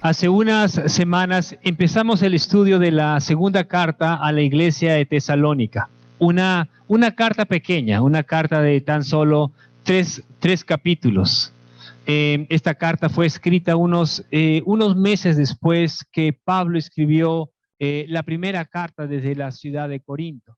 Hace unas semanas empezamos el estudio de la segunda carta a la iglesia de Tesalónica. Una carta pequeña, una carta de tan solo tres capítulos. Esta carta fue escrita unos meses después que Pablo escribió la primera carta desde la ciudad de Corinto.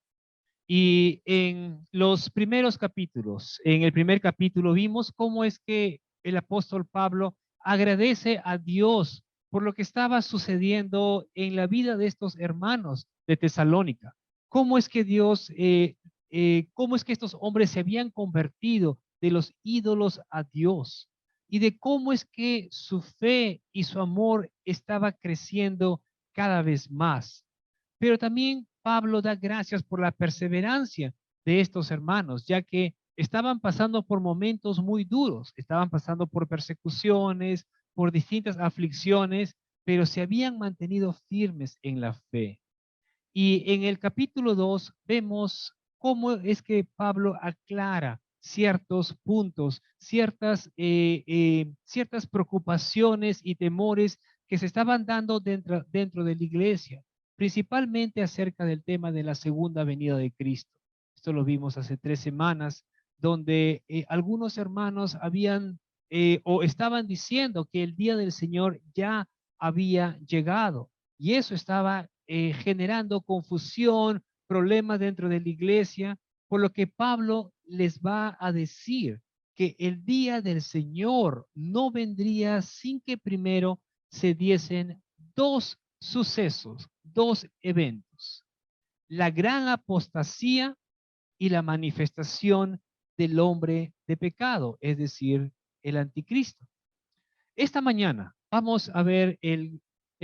Y en los primeros capítulos, en el primer capítulo vimos cómo es que el apóstol Pablo agradece a Dios por lo que estaba sucediendo en la vida de estos hermanos de Tesalónica. Cómo es que cómo es que estos hombres se habían convertido de los ídolos a Dios y de cómo es que su fe y su amor estaba creciendo cada vez más. Pero también Pablo da gracias por la perseverancia de estos hermanos, ya que estaban pasando por momentos muy duros, estaban pasando por persecuciones, por distintas aflicciones, pero se habían mantenido firmes en la fe. Y en el capítulo 2 vemos cómo es que Pablo aclara ciertos puntos, ciertas preocupaciones y temores que se estaban dando dentro de la iglesia, principalmente acerca del tema de la segunda venida de Cristo. Esto lo vimos hace 3 semanas, donde algunos hermanos habían o estaban diciendo que el día del Señor ya había llegado, y eso estaba generando confusión, problemas dentro de la iglesia, por lo que Pablo les va a decir que el día del Señor no vendría sin que primero se diesen dos sucesos, dos eventos: la gran apostasía y la manifestación del hombre de pecado, es decir, el anticristo. Esta mañana vamos a ver el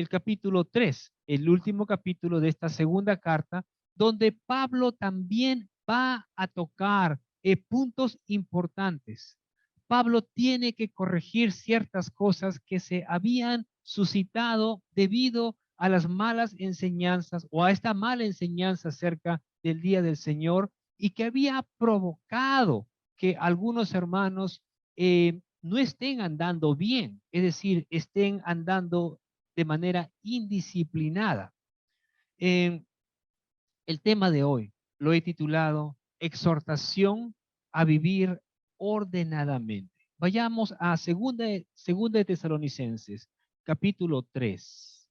capítulo 3, el último capítulo de esta segunda carta, donde Pablo también va a tocar puntos importantes. Pablo tiene que corregir ciertas cosas que se habían suscitado debido a las malas enseñanzas o a esta mala enseñanza acerca del día del Señor, y que había provocado que algunos hermanos no estén andando bien, es decir, estén andando de manera indisciplinada. Eh, el tema de hoy lo he titulado Exhortación a vivir ordenadamente. Vayamos a segunda de Tesalonicenses, capítulo 3,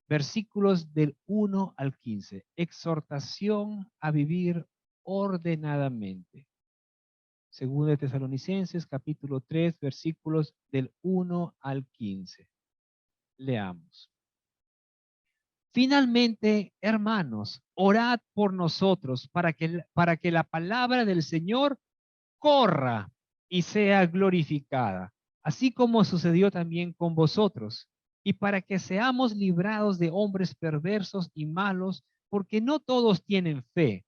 versículos del 1 al 15. Exhortación a vivir ordenadamente. Segunda de Tesalonicenses, capítulo 3, versículos del 1 al 15. Leamos. Finalmente, hermanos, orad por nosotros para que la palabra del Señor corra y sea glorificada, así como sucedió también con vosotros, y para que seamos librados de hombres perversos y malos, porque no todos tienen fe.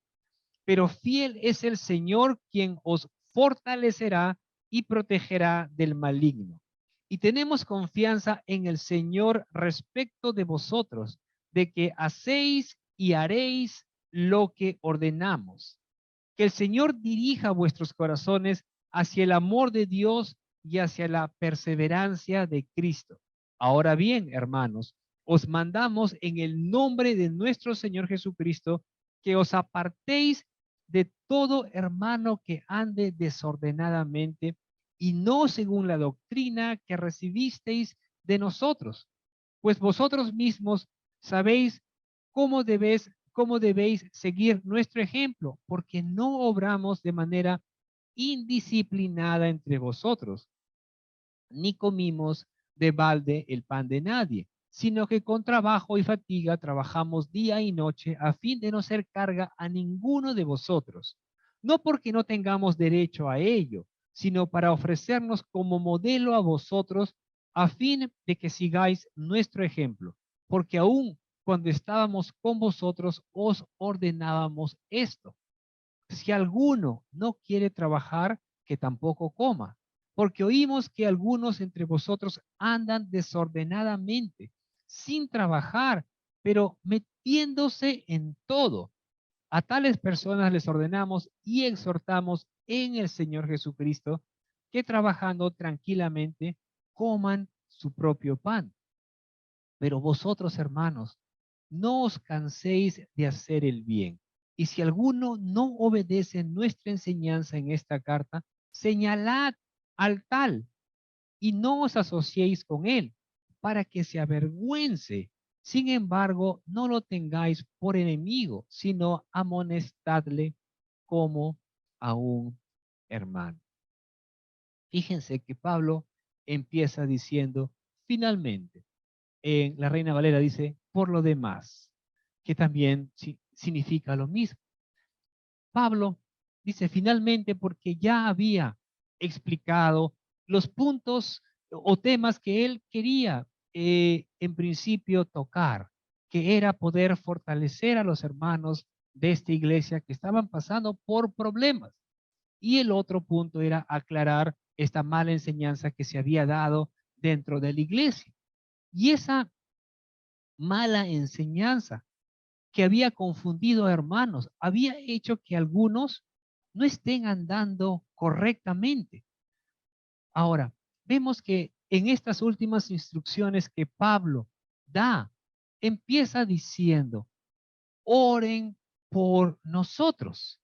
Pero fiel es el Señor, quien os fortalecerá y protegerá del maligno. Y tenemos confianza en el Señor respecto de vosotros, de que hacéis y haréis lo que ordenamos. Que el Señor dirija vuestros corazones hacia el amor de Dios y hacia la perseverancia de Cristo. Ahora bien, hermanos, os mandamos en el nombre de nuestro Señor Jesucristo que os apartéis de todo hermano que ande desordenadamente y no según la doctrina que recibisteis de nosotros, pues vosotros mismos sabéis cómo debéis seguir nuestro ejemplo, porque no obramos de manera indisciplinada entre vosotros, ni comimos de balde el pan de nadie, sino que con trabajo y fatiga trabajamos día y noche a fin de no ser carga a ninguno de vosotros, no porque no tengamos derecho a ello, sino para ofrecernos como modelo a vosotros a fin de que sigáis nuestro ejemplo, porque aún cuando estábamos con vosotros os ordenábamos esto: si alguno no quiere trabajar, que tampoco coma, porque oímos que algunos entre vosotros andan desordenadamente, sin trabajar, pero metiéndose en todo. A tales personas les ordenamos y exhortamos en el Señor Jesucristo que trabajando tranquilamente coman su propio pan. Pero vosotros, hermanos, no os canséis de hacer el bien. Y si alguno no obedece nuestra enseñanza en esta carta, señalad al tal y no os asociéis con él, para que se avergüence. Sin embargo, no lo tengáis por enemigo, sino amonestadle como a un hermano. Fíjense que Pablo empieza diciendo, finalmente, en la Reina Valera dice, por lo demás, que también significa lo mismo. Pablo dice finalmente porque ya había explicado los puntos o temas que él quería en principio tocar, que era poder fortalecer a los hermanos de esta iglesia que estaban pasando por problemas. Y el otro punto era aclarar esta mala enseñanza que se había dado dentro de la iglesia. Y esa mala enseñanza que había confundido a hermanos, había hecho que algunos no estén andando correctamente. Ahora, vemos que en estas últimas instrucciones que Pablo da, empieza diciendo, oren por nosotros.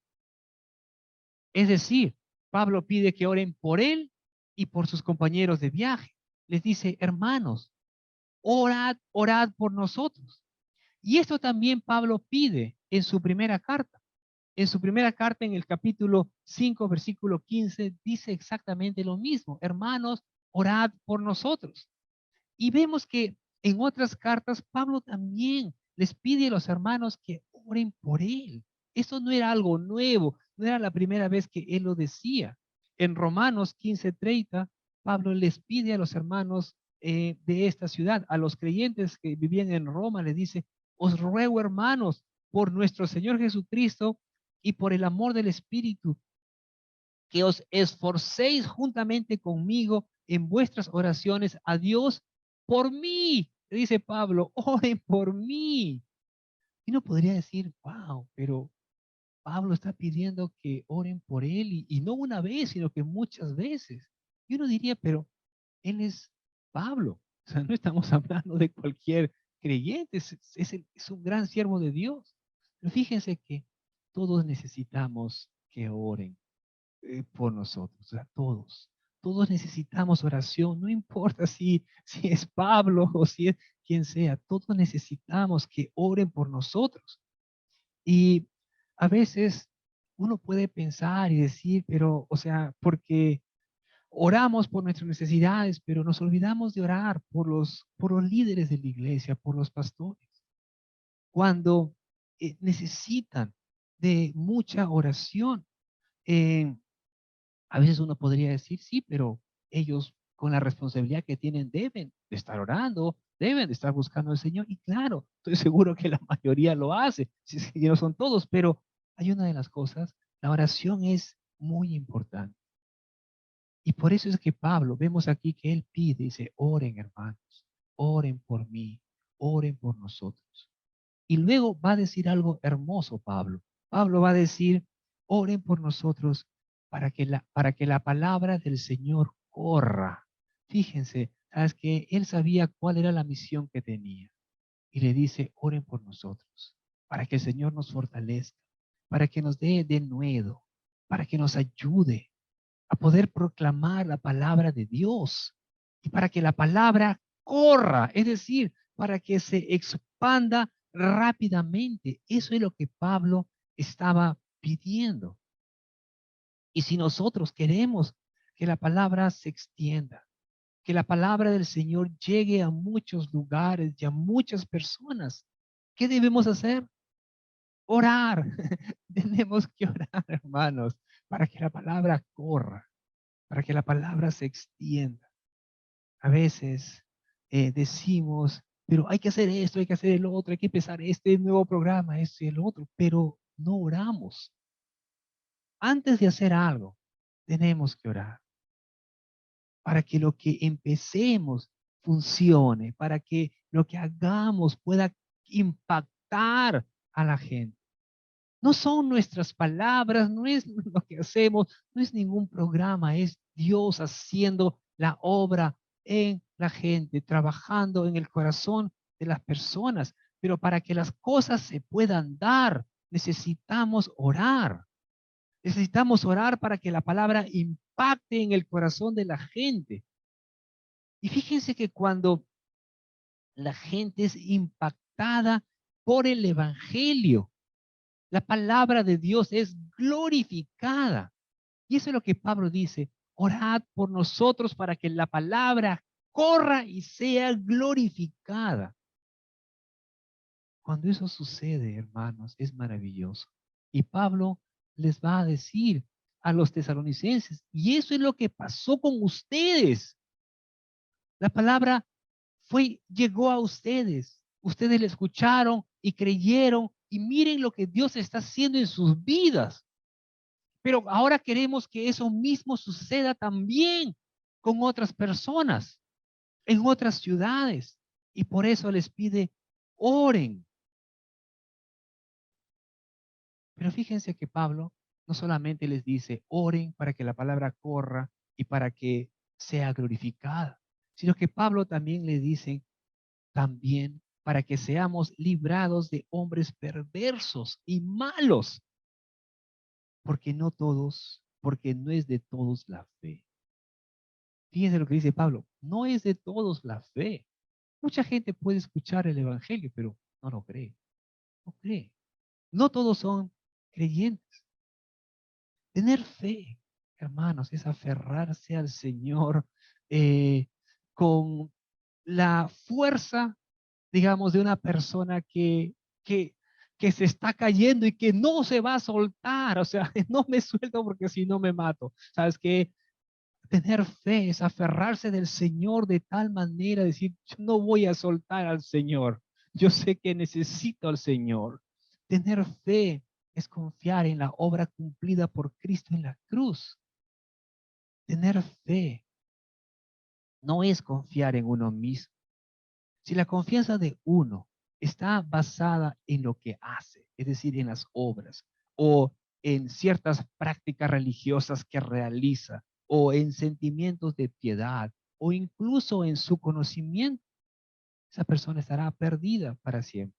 Es decir, Pablo pide que oren por él y por sus compañeros de viaje. Les dice, hermanos, orad, orad por nosotros. Y esto también Pablo pide en su primera carta. En su primera carta, en el capítulo 5, versículo 15, dice exactamente lo mismo. Hermanos, orad por nosotros. Y vemos que en otras cartas, Pablo también les pide a los hermanos que oren por él. Eso no era algo nuevo, no era la primera vez que él lo decía. En Romanos 15:30, Pablo les pide a los hermanos de esta ciudad, a los creyentes que vivían en Roma, les dice, os ruego hermanos, por nuestro Señor Jesucristo y por el amor del Espíritu, que os esforcéis juntamente conmigo en vuestras oraciones a Dios por mí. Dice Pablo, oren por mí. Y uno podría decir, wow, pero Pablo está pidiendo que oren por él y no una vez, sino que muchas veces. Y uno diría, pero él es Pablo. O sea, no estamos hablando de cualquier creyente, es un gran siervo de Dios. Pero fíjense que todos necesitamos que oren por nosotros, o sea, todos. Todos necesitamos oración, no importa si es Pablo o si es quien sea, todos necesitamos que oren por nosotros. Y a veces uno puede pensar y decir, pero, o sea, porque oramos por nuestras necesidades, pero nos olvidamos de orar por los líderes de la iglesia, por los pastores, cuando necesitan de mucha oración. Eh, A veces uno podría decir, sí, pero ellos con la responsabilidad que tienen deben de estar orando, deben de estar buscando al Señor. Y claro, estoy seguro que la mayoría lo hace, si es que no son todos, pero hay una de las cosas, la oración es muy importante. Y por eso es que Pablo, vemos aquí que él pide, dice, oren hermanos, oren por mí, oren por nosotros. Y luego va a decir algo hermoso, Pablo. Pablo va a decir, oren por nosotros para que la palabra del Señor corra. Fíjense, sabes que él sabía cuál era la misión que tenía. Y le dice, oren por nosotros, para que el Señor nos fortalezca, para que nos dé de nuevo, para que nos ayude a poder proclamar la palabra de Dios y para que la palabra corra, es decir, para que se expanda rápidamente. Eso es lo que Pablo estaba pidiendo. Y si nosotros queremos que la palabra se extienda, que la palabra del Señor llegue a muchos lugares y a muchas personas, ¿qué debemos hacer? Orar. Tenemos que orar, hermanos, para que la palabra corra, para que la palabra se extienda. A veces decimos, pero hay que hacer esto, hay que hacer el otro, hay que empezar este nuevo programa, esto y el otro, pero no oramos. Antes de hacer algo, tenemos que orar para que lo que empecemos funcione, para que lo que hagamos pueda impactar a la gente. No son nuestras palabras, no es lo que hacemos, no es ningún programa, es Dios haciendo la obra en la gente, trabajando en el corazón de las personas, pero para que las cosas se puedan dar, necesitamos orar. Necesitamos orar para que la palabra impacte en el corazón de la gente. Y fíjense que cuando la gente es impactada por el evangelio, la palabra de Dios es glorificada. Y eso es lo que Pablo dice: orad por nosotros para que la palabra corra y sea glorificada. Cuando eso sucede, hermanos, es maravilloso. Y Pablo les va a decir a los tesalonicenses, y eso es lo que pasó con ustedes. La palabra llegó a ustedes. Ustedes la escucharon y creyeron, y miren lo que Dios está haciendo en sus vidas. Pero ahora queremos que eso mismo suceda también con otras personas, en otras ciudades. Y por eso les pide, oren. Pero fíjense que Pablo no solamente les dice, oren para que la palabra corra y para que sea glorificada, sino que Pablo también le dice, también para que seamos librados de hombres perversos y malos, porque no es de todos la fe. Fíjense lo que dice Pablo, no es de todos la fe. Mucha gente puede escuchar el evangelio, pero no lo cree, no cree. No todos son creyentes. Tener fe, hermanos, es aferrarse al Señor con la fuerza, digamos, de una persona que, que se está cayendo y que no se va a soltar. O sea, no me suelto porque si no me mato. ¿Sabes qué? Tener fe es aferrarse del Señor de tal manera, decir, yo no voy a soltar al Señor. Yo sé que necesito al Señor. Tener fe es confiar en la obra cumplida por Cristo en la cruz. Tener fe no es confiar en uno mismo. Si la confianza de uno está basada en lo que hace, es decir, en las obras o en ciertas prácticas religiosas que realiza o en sentimientos de piedad o incluso en su conocimiento, esa persona estará perdida para siempre.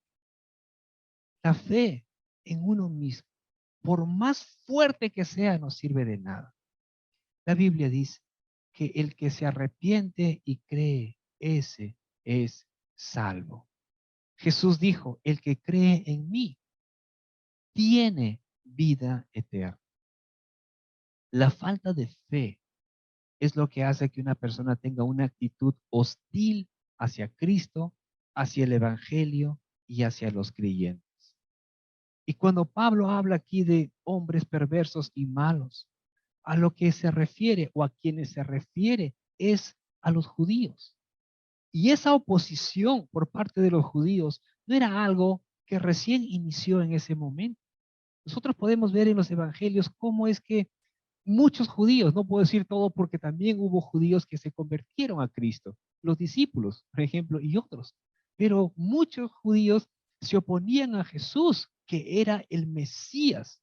La fe en uno mismo, por más fuerte que sea, no sirve de nada. La Biblia dice que el que se arrepiente y cree, ese es salvo. Jesús dijo, el que cree en mí tiene vida eterna. La falta de fe es lo que hace que una persona tenga una actitud hostil hacia Cristo, hacia el Evangelio y hacia los creyentes. Y cuando Pablo habla aquí de hombres perversos y malos, a lo que se refiere o a quienes se refiere es a los judíos. Y esa oposición por parte de los judíos no era algo que recién inició en ese momento. Nosotros podemos ver en los evangelios cómo es que muchos judíos, no puedo decir todo porque también hubo judíos que se convirtieron a Cristo, los discípulos, por ejemplo, y otros, pero muchos judíos se oponían a Jesús, que era el Mesías.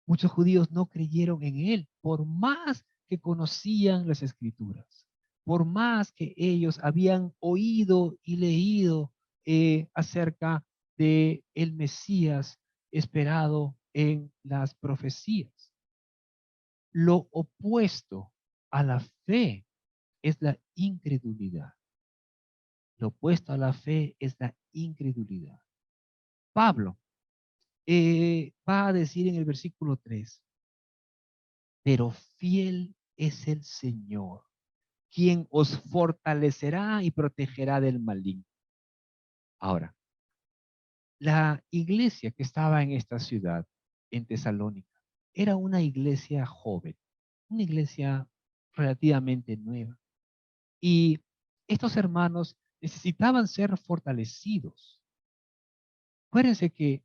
Muchos judíos no creyeron en él, por más que conocían las escrituras, por más que ellos habían oído y leído acerca de el Mesías esperado en las profecías. Lo opuesto a la fe es la incredulidad. Lo opuesto a la fe es la incredulidad. Pablo va a decir en el versículo 3, pero fiel es el Señor, quien os fortalecerá y protegerá del maligno. Ahora, la iglesia que estaba en esta ciudad, en Tesalónica, era una iglesia joven, una iglesia relativamente nueva. Y estos hermanos necesitaban ser fortalecidos. Acuérdense que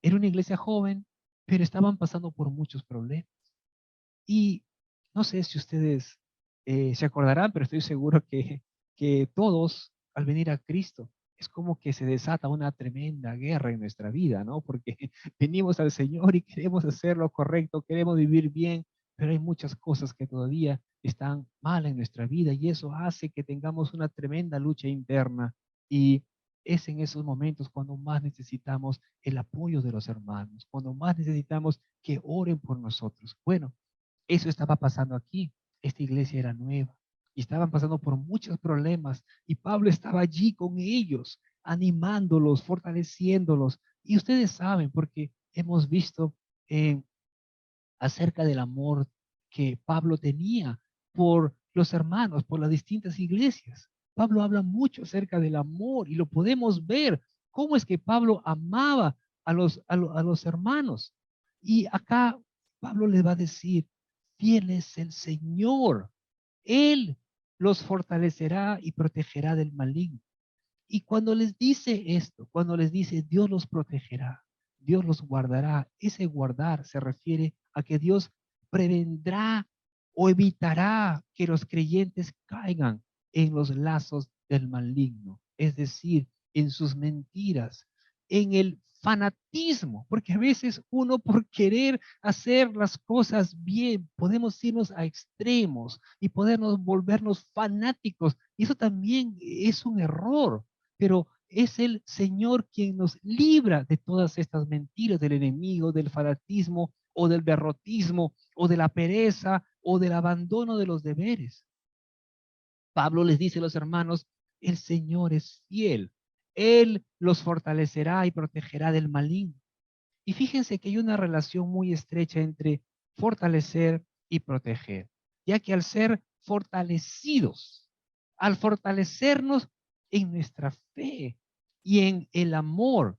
era una iglesia joven, pero estaban pasando por muchos problemas. Y no sé si ustedes se acordarán, pero estoy seguro que todos al venir a Cristo es como que se desata una tremenda guerra en nuestra vida, ¿no? Porque venimos al Señor y queremos hacer lo correcto, queremos vivir bien, pero hay muchas cosas que todavía están mal en nuestra vida y eso hace que tengamos una tremenda lucha interna Y es en esos momentos cuando más necesitamos el apoyo de los hermanos, cuando más necesitamos que oren por nosotros. Bueno, eso estaba pasando aquí. Esta iglesia era nueva y estaban pasando por muchos problemas y Pablo estaba allí con ellos, animándolos, fortaleciéndolos. Y ustedes saben, porque hemos visto acerca del amor que Pablo tenía por los hermanos, por las distintas iglesias. Pablo habla mucho acerca del amor y lo podemos ver, cómo es que Pablo amaba a los hermanos. Y acá Pablo les va a decir, fiel es el Señor. Él los fortalecerá y protegerá del maligno. Y cuando les dice esto, cuando les dice Dios los protegerá, Dios los guardará, ese guardar se refiere a que Dios prevendrá o evitará que los creyentes caigan en los lazos del maligno, es decir, en sus mentiras, en el fanatismo, porque a veces uno por querer hacer las cosas bien, podemos irnos a extremos y podernos volvernos fanáticos, y eso también es un error, pero es el Señor quien nos libra de todas estas mentiras del enemigo, del fanatismo o del derrotismo o de la pereza o del abandono de los deberes. Pablo les dice a los hermanos, el Señor es fiel. Él los fortalecerá y protegerá del maligno. Y fíjense que hay una relación muy estrecha entre fortalecer y proteger, ya que al ser fortalecidos, al fortalecernos en nuestra fe y en el amor,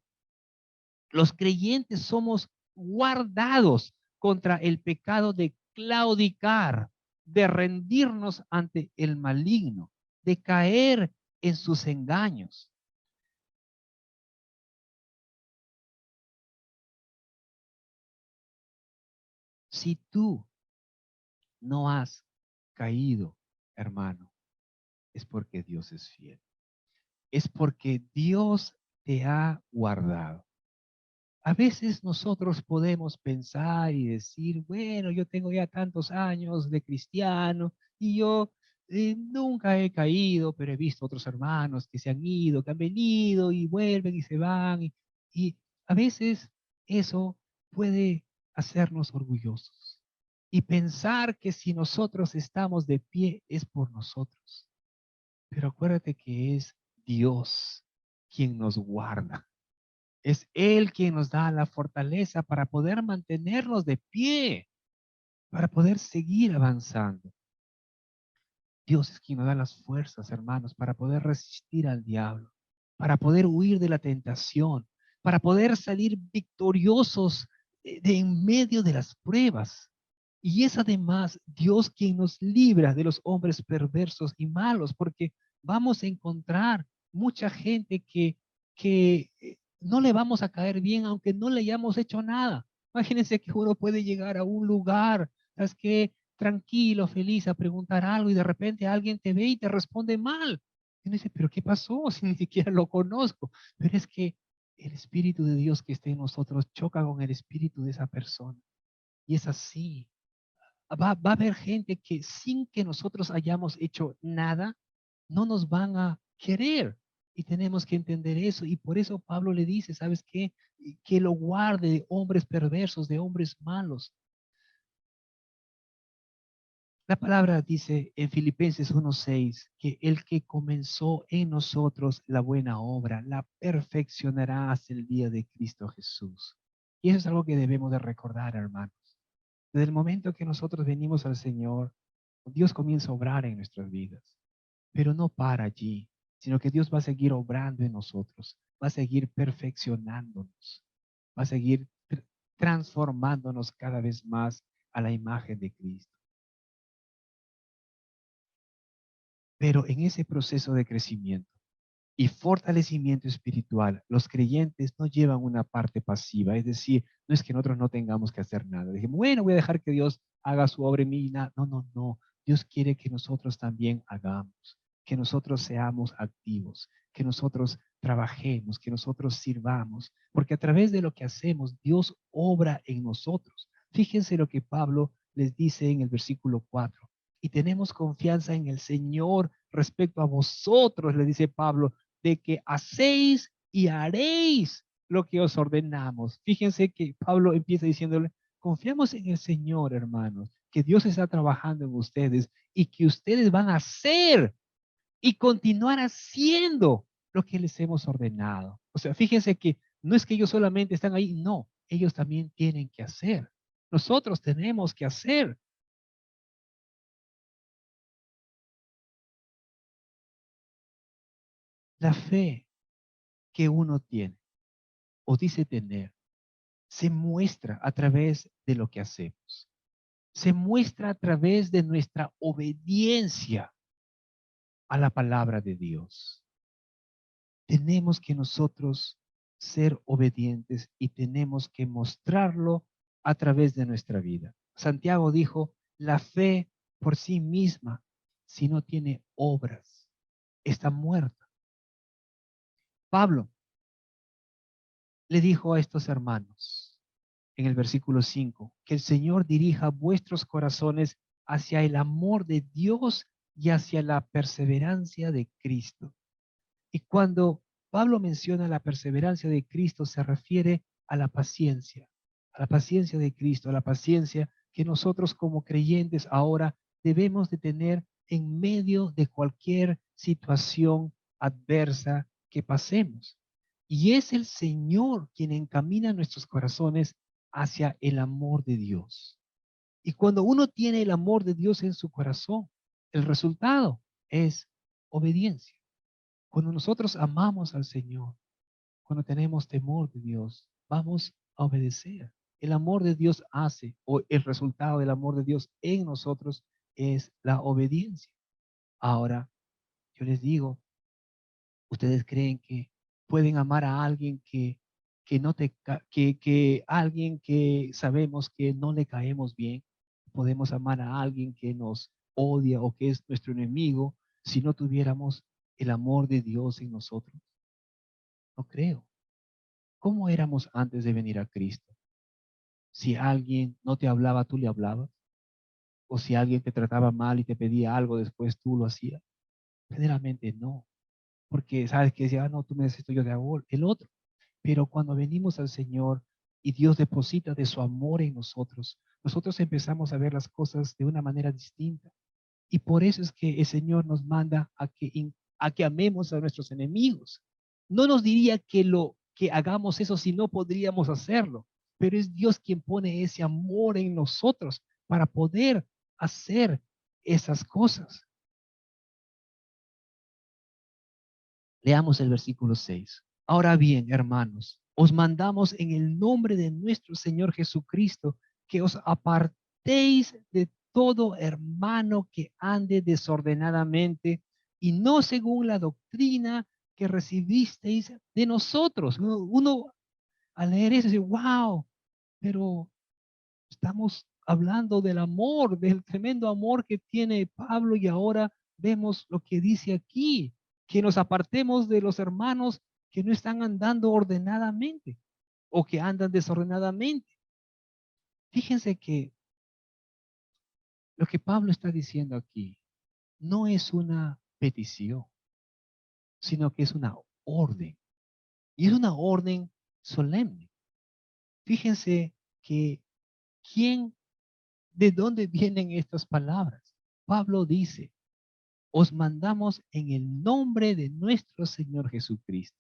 los creyentes somos guardados contra el pecado de claudicar, de rendirnos ante el maligno, de caer en sus engaños. Si tú no has caído, hermano, es porque Dios es fiel. Es porque Dios te ha guardado. A veces nosotros podemos pensar y decir, bueno, yo tengo ya tantos años de cristiano y yo nunca he caído, pero he visto otros hermanos que se han ido, que han venido y vuelven y se van. Y a veces eso puede hacernos orgullosos y pensar que si nosotros estamos de pie es por nosotros. Pero acuérdate que es Dios quien nos guarda. Es Él quien nos da la fortaleza para poder mantenernos de pie, para poder seguir avanzando. Dios es quien nos da las fuerzas, hermanos, para poder resistir al diablo, para poder huir de la tentación, para poder salir victoriosos de en medio de las pruebas. Y es además Dios quien nos libra de los hombres perversos y malos, porque vamos a encontrar mucha gente que no le vamos a caer bien aunque no le hayamos hecho nada. Imagínense que uno puede llegar a un lugar, ¿sabes qué? Tranquilo, feliz, a preguntar algo y de repente alguien te ve y te responde mal. Y uno dice, pero ¿qué pasó? Si ni siquiera lo conozco. Pero es que el Espíritu de Dios que está en nosotros choca con el espíritu de esa persona. Y es así. Va a haber gente que sin que nosotros hayamos hecho nada, no nos van a querer. Y tenemos que entender eso. Y por eso Pablo le dice, ¿sabes qué? Que lo guarde de hombres perversos, de hombres malos. La palabra dice en Filipenses 1:6 que el que comenzó en nosotros la buena obra la perfeccionará hasta el día de Cristo Jesús. Y eso es algo que debemos de recordar, hermanos. Desde el momento que nosotros venimos al Señor, Dios comienza a obrar en nuestras vidas, pero no para allí, sino que Dios va a seguir obrando en nosotros, va a seguir perfeccionándonos, va a seguir transformándonos cada vez más a la imagen de Cristo. Pero en ese proceso de crecimiento y fortalecimiento espiritual, los creyentes no llevan una parte pasiva, es decir, no es que nosotros no tengamos que hacer nada. Dije, bueno, voy a dejar que Dios haga su obra en mí. No, no, no. Dios quiere que nosotros también hagamos, que nosotros seamos activos, que nosotros trabajemos, que nosotros sirvamos, porque a través de lo que hacemos, Dios obra en nosotros. Fíjense lo que Pablo les dice en el versículo 4. Y tenemos confianza en el Señor respecto a vosotros, le dice Pablo, de que hacéis y haréis lo que os ordenamos. Fíjense que Pablo empieza diciéndole, confiamos en el Señor, hermanos, que Dios está trabajando en ustedes y que ustedes van a hacer y continuar haciendo lo que les hemos ordenado. O sea, fíjense que no es que ellos solamente están ahí, no, ellos también tienen que hacer. Nosotros tenemos que hacer. La fe que uno tiene o dice tener se muestra a través de lo que hacemos. Se muestra a través de nuestra obediencia a la palabra de Dios. Tenemos que nosotros ser obedientes y tenemos que mostrarlo a través de nuestra vida. Santiago dijo, la fe por sí misma, si no tiene obras, está muerta. Pablo le dijo a estos hermanos en el versículo 5, que el Señor dirija vuestros corazones hacia el amor de Dios y hacia la perseverancia de Cristo. Y cuando Pablo menciona la perseverancia de Cristo, se refiere a la paciencia de Cristo, a la paciencia que nosotros como creyentes ahora debemos de tener en medio de cualquier situación adversa que pasemos. Y es el Señor quien encamina nuestros corazones hacia el amor de Dios. Y cuando uno tiene el amor de Dios en su corazón, el resultado es obediencia. Cuando nosotros amamos al Señor, cuando tenemos temor de Dios, vamos a obedecer. El amor de Dios hace, o el resultado del amor de Dios en nosotros es la obediencia. Ahora, yo les digo, ¿ustedes creen que pueden amar a alguien que no te, que alguien que sabemos que no le caemos bien? Podemos amar a alguien que nos odia o que es nuestro enemigo si no tuviéramos el amor de Dios en nosotros. No creo. ¿Cómo éramos antes de venir a Cristo? Si alguien no te hablaba, tú le hablabas. O si alguien te trataba mal y te pedía algo, después tú lo hacías. Generalmente no. Porque sabes que decía, no, tú me necesito, yo te hago el otro. Pero cuando venimos al Señor y Dios deposita de su amor en nosotros, nosotros empezamos a ver las cosas de una manera distinta. Y por eso es que el Señor nos manda a que amemos a nuestros enemigos. No nos diría que hagamos eso si no podríamos hacerlo, pero es Dios quien pone ese amor en nosotros para poder hacer esas cosas. Leamos el versículo 6. Ahora bien, hermanos, os mandamos en el nombre de nuestro Señor Jesucristo que os apartéis de todo hermano que ande desordenadamente y no según la doctrina que recibisteis de nosotros. Uno al leer eso dice, wow, pero estamos hablando del amor, del tremendo amor que tiene Pablo y ahora vemos lo que dice aquí, que nos apartemos de los hermanos que no están andando ordenadamente o que andan desordenadamente. Fíjense que lo que Pablo está diciendo aquí no es una petición, sino que es una orden. Y es una orden solemne. Fíjense que quién, de dónde vienen estas palabras. Pablo dice, os mandamos en el nombre de nuestro Señor Jesucristo.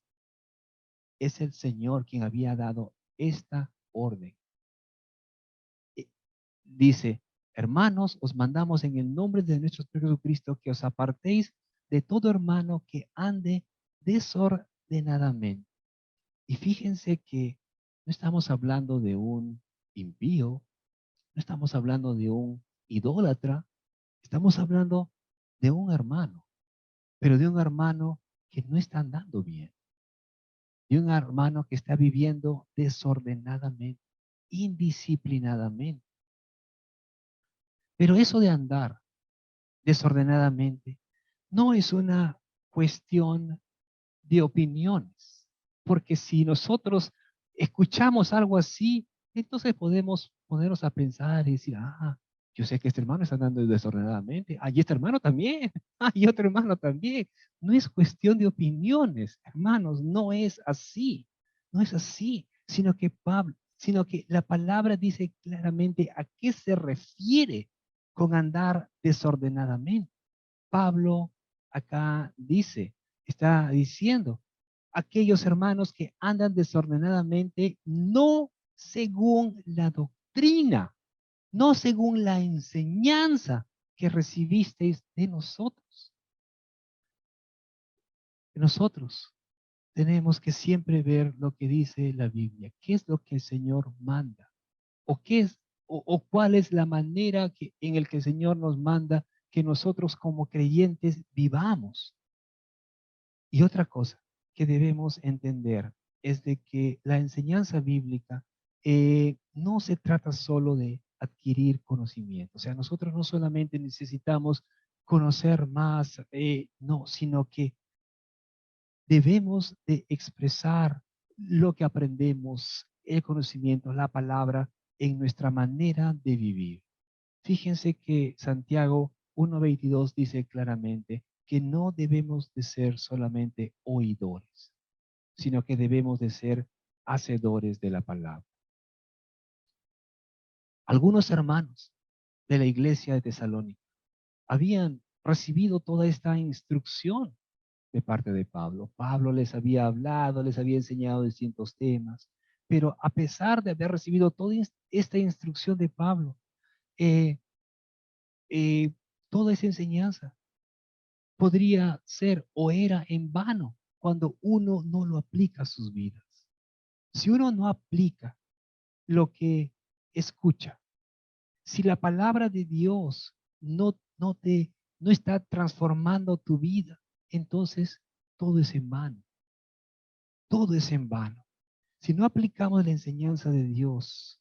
Es el Señor quien había dado esta orden. Dice, hermanos, os mandamos en el nombre de nuestro Señor Jesucristo que os apartéis de todo hermano que ande desordenadamente. Y fíjense que no estamos hablando de un impío, no estamos hablando de un idólatra, estamos hablando de un hermano, pero de un hermano que no está andando bien, de un hermano que está viviendo desordenadamente, indisciplinadamente. Pero eso de andar desordenadamente no es una cuestión de opiniones, porque si nosotros escuchamos algo así, entonces podemos ponernos a pensar y decir, Yo sé que este hermano está andando desordenadamente. Ay, este hermano también. Ay, otro hermano también. No es cuestión de opiniones, hermanos, no es así. No es así, sino que la palabra dice claramente a qué se refiere con andar desordenadamente. Pablo acá dice, está diciendo, aquellos hermanos que andan desordenadamente no según la doctrina, no según la enseñanza que recibisteis de nosotros. Nosotros tenemos que siempre ver lo que dice la Biblia, qué es lo que el Señor manda, o qué es, o cuál es la manera en el que el Señor nos manda que nosotros como creyentes vivamos. Y otra cosa que debemos entender es de que la enseñanza bíblica no se trata solo de adquirir conocimiento. O sea, nosotros no solamente necesitamos conocer más, no, sino que debemos de expresar lo que aprendemos, el conocimiento, la palabra, en nuestra manera de vivir. Fíjense que Santiago 1:22 dice claramente que no debemos de ser solamente oidores, sino que debemos de ser hacedores de la palabra. Algunos hermanos de la iglesia de Tesalónica habían recibido toda esta instrucción de parte de Pablo. Pablo les había hablado, les había enseñado distintos temas, pero a pesar de haber recibido toda esta instrucción de Pablo, eh, toda esa enseñanza podría ser o era en vano cuando uno no lo aplica a sus vidas. Si uno no aplica lo que escucha, si la palabra de Dios no está transformando tu vida, entonces todo es en vano, todo es en vano. Si no aplicamos la enseñanza de Dios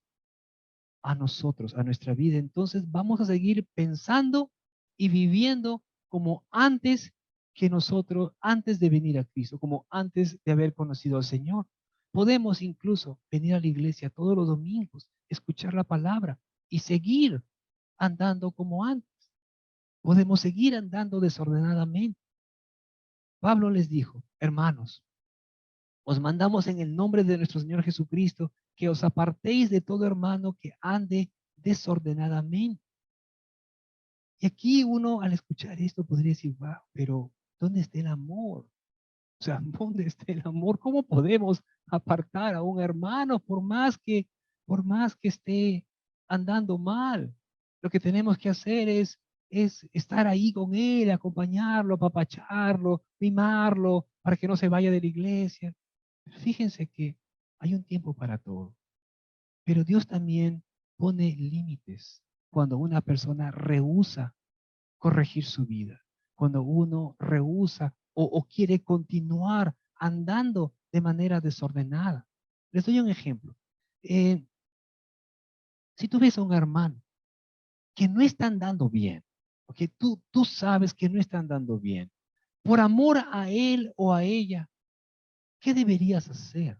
a nosotros, a nuestra vida, entonces vamos a seguir pensando y viviendo como antes que nosotros, antes de venir a Cristo, como antes de haber conocido al Señor. Podemos incluso venir a la iglesia todos los domingos, escuchar la palabra y seguir andando como antes. Podemos seguir andando desordenadamente. Pablo les dijo, hermanos, os mandamos en el nombre de nuestro Señor Jesucristo que os apartéis de todo hermano que ande desordenadamente. Y aquí uno al escuchar esto podría decir, wow, pero ¿dónde está el amor? O sea, ¿dónde está el amor? ¿Cómo podemos apartar a un hermano por más que esté andando mal? Lo que tenemos que hacer es estar ahí con él, acompañarlo, apapacharlo, mimarlo para que no se vaya de la iglesia. Fíjense que hay un tiempo para todo, pero Dios también pone límites cuando una persona rehúsa corregir su vida, cuando uno rehúsa o quiere continuar andando de manera desordenada. Les doy un ejemplo. Eh, si tú ves a un hermano que no está andando bien, porque tú sabes que no está andando bien, por amor a él o a ella, ¿qué deberías hacer?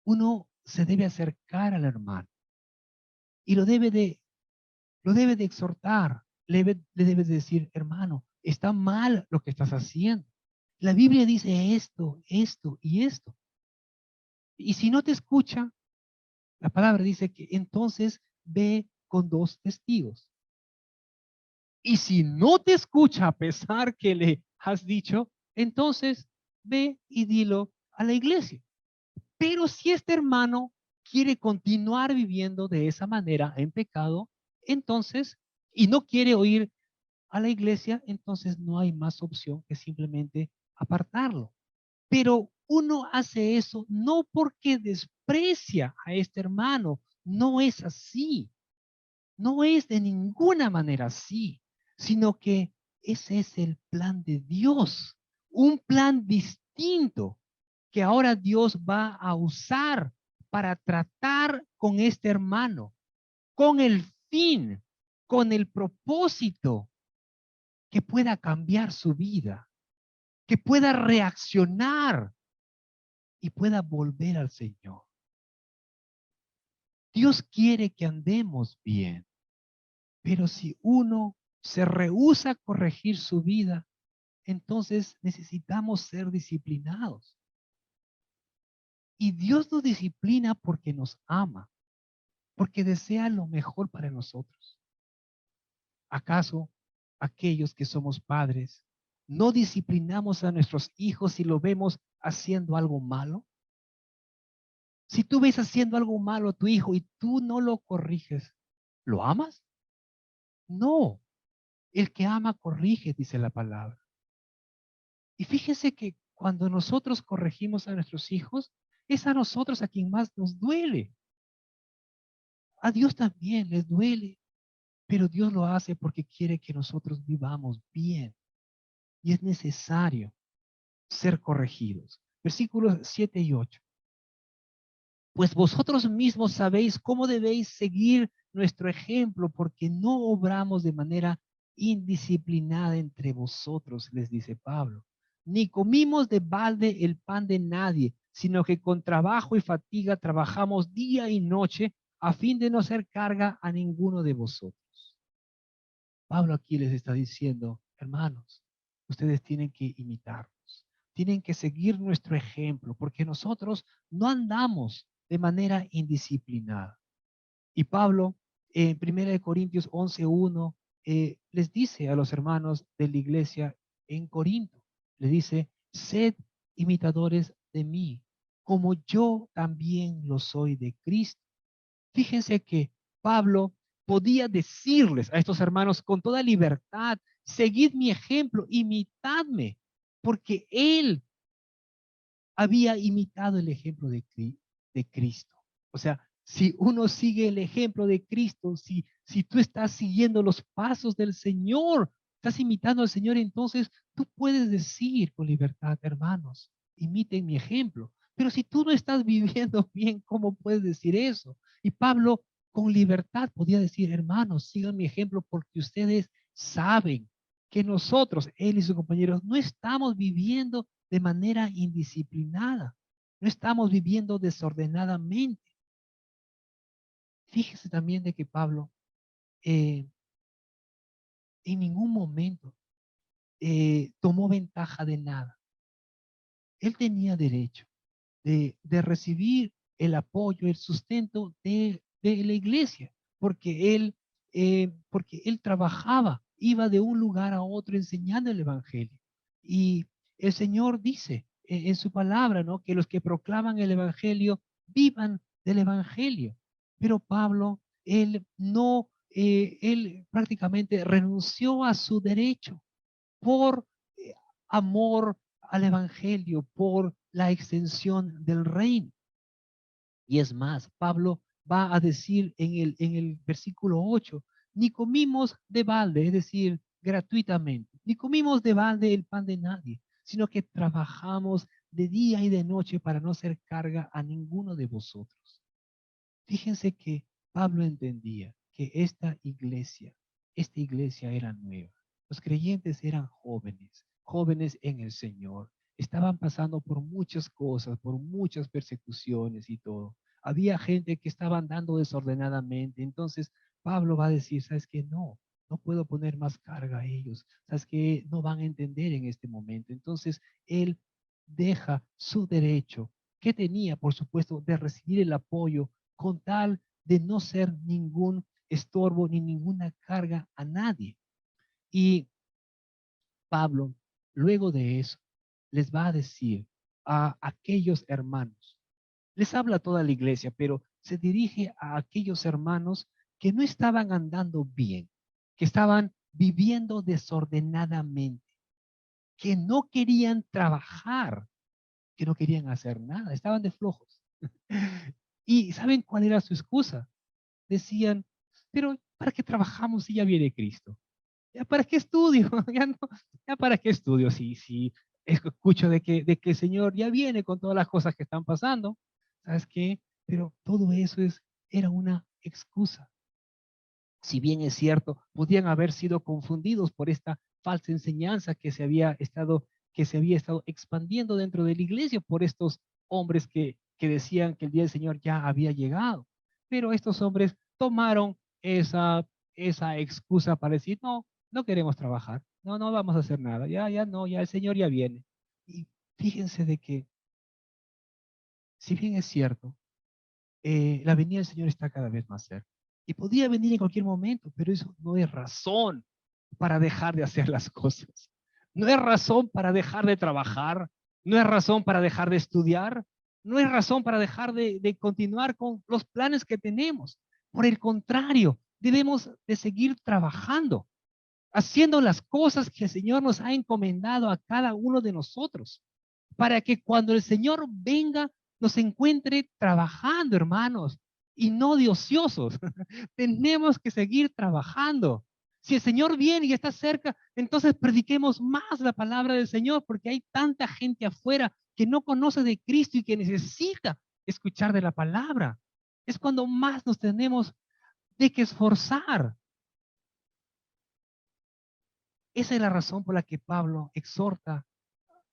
Uno se debe acercar al hermano y lo debe de exhortar, le debe de decir, hermano, está mal lo que estás haciendo. La Biblia dice esto, esto y esto. Y si no te escucha, la palabra dice que entonces ve con dos testigos. Y si no te escucha a pesar que le has dicho, entonces ve y dilo a la iglesia. Pero si este hermano quiere continuar viviendo de esa manera en pecado, entonces, y no quiere oír a la iglesia, entonces no hay más opción que simplemente apartarlo. Pero uno hace eso no porque desprecia a este hermano, no es así, no es de ninguna manera así, sino que ese es el plan de Dios, un plan distinto que ahora Dios va a usar para tratar con este hermano, con el fin, con el propósito que pueda cambiar su vida, que pueda reaccionar y pueda volver al Señor. Dios quiere que andemos bien. Pero si uno se rehúsa a corregir su vida, entonces necesitamos ser disciplinados. Y Dios nos disciplina porque nos ama, porque desea lo mejor para nosotros. ¿Acaso aquellos que somos padres no disciplinamos a nuestros hijos si lo vemos haciendo algo malo? Si tú ves haciendo algo malo a tu hijo y tú no lo corriges, ¿lo amas? No. El que ama corrige, dice la palabra. Y fíjese que cuando nosotros corregimos a nuestros hijos, es a nosotros a quien más nos duele. A Dios también les duele, pero Dios lo hace porque quiere que nosotros vivamos bien. Y es necesario ser corregidos. Versículos 7 y 8. Pues vosotros mismos sabéis cómo debéis seguir nuestro ejemplo, porque no obramos de manera indisciplinada entre vosotros, les dice Pablo. Ni comimos de balde el pan de nadie, sino que con trabajo y fatiga trabajamos día y noche a fin de no ser carga a ninguno de vosotros. Pablo aquí les está diciendo, hermanos, ustedes tienen que imitarnos, tienen que seguir nuestro ejemplo, porque nosotros no andamos de manera indisciplinada. Y Pablo, en 1 Corintios 11:1, les dice a los hermanos de la iglesia en Corinto, le dice, sed imitadores de mí, como yo también lo soy de Cristo. Fíjense que Pablo podía decirles a estos hermanos con toda libertad, seguid mi ejemplo, imitadme, porque él había imitado el ejemplo de Cristo. O sea, si uno sigue el ejemplo de Cristo, si tú estás siguiendo los pasos del Señor, estás imitando al Señor, entonces tú puedes decir con libertad, hermanos, imiten mi ejemplo. Pero si tú no estás viviendo bien, ¿cómo puedes decir eso? Y Pablo con libertad podía decir, hermanos, sigan mi ejemplo porque ustedes saben que nosotros, él y sus compañeros, no estamos viviendo de manera indisciplinada. No estamos viviendo desordenadamente. Fíjese también de que Pablo eh, en ningún momento tomó ventaja de nada. Él tenía derecho de recibir el apoyo, el sustento de la iglesia, porque él trabajaba, iba de un lugar a otro enseñando el evangelio. Y el Señor dice en su palabra, ¿no? Que los que proclaman el evangelio vivan del evangelio. Pero Pablo, él no, él prácticamente renunció a su derecho por amor al evangelio, por la extensión del reino. Y es más, Pablo va a decir en el versículo 8, ni comimos de balde, es decir, gratuitamente, ni comimos de balde el pan de nadie, sino que trabajamos de día y de noche para no ser carga a ninguno de vosotros. Fíjense que Pablo entendía que esta iglesia era nueva. Los creyentes eran jóvenes, jóvenes en el Señor. Estaban pasando por muchas cosas, por muchas persecuciones y todo. Había gente que estaba andando desordenadamente. Entonces Pablo va a decir, ¿sabes qué? No, no puedo poner más carga a ellos. ¿Sabes qué? No van a entender en este momento. Entonces él deja su derecho que tenía, por supuesto, de recibir el apoyo con tal de no ser ningún estorbo ni ninguna carga a nadie. Y Pablo, luego de eso, les va a decir a aquellos hermanos, les habla a toda la iglesia, pero se dirige a aquellos hermanos que no estaban andando bien, que estaban viviendo desordenadamente, que no querían trabajar, que no querían hacer nada, estaban de flojos. ¿Y saben cuál era su excusa? Decían, pero ¿para qué trabajamos si ya viene Cristo? ¿Ya para qué estudio? Ya no, ya para qué estudio si escucho de que el Señor ya viene con todas las cosas que están pasando. ¿Sabes qué? Pero todo eso era una excusa. Si bien es cierto, podían haber sido confundidos por esta falsa enseñanza que se había estado expandiendo dentro de la iglesia por estos hombres que decían que el día del Señor ya había llegado. Pero estos hombres tomaron esa excusa para decir, no, no queremos trabajar, no, no vamos a hacer nada, ya no, ya el Señor ya viene. Y fíjense de que, si bien es cierto, la venida del Señor está cada vez más cerca. Y podría venir en cualquier momento, pero eso no es razón para dejar de hacer las cosas. No es razón para dejar de trabajar, no es razón para dejar de estudiar, no es razón para dejar de continuar con los planes que tenemos. Por el contrario, debemos de seguir trabajando, haciendo las cosas que el Señor nos ha encomendado a cada uno de nosotros, para que cuando el Señor venga nos encuentre trabajando, hermanos, y no de ociosos. Tenemos que seguir trabajando. Si el Señor viene y está cerca, entonces prediquemos más la palabra del Señor, porque hay tanta gente afuera que no conoce de Cristo y que necesita escuchar de la palabra. Es cuando más nos tenemos de que esforzar. Esa es la razón por la que Pablo exhorta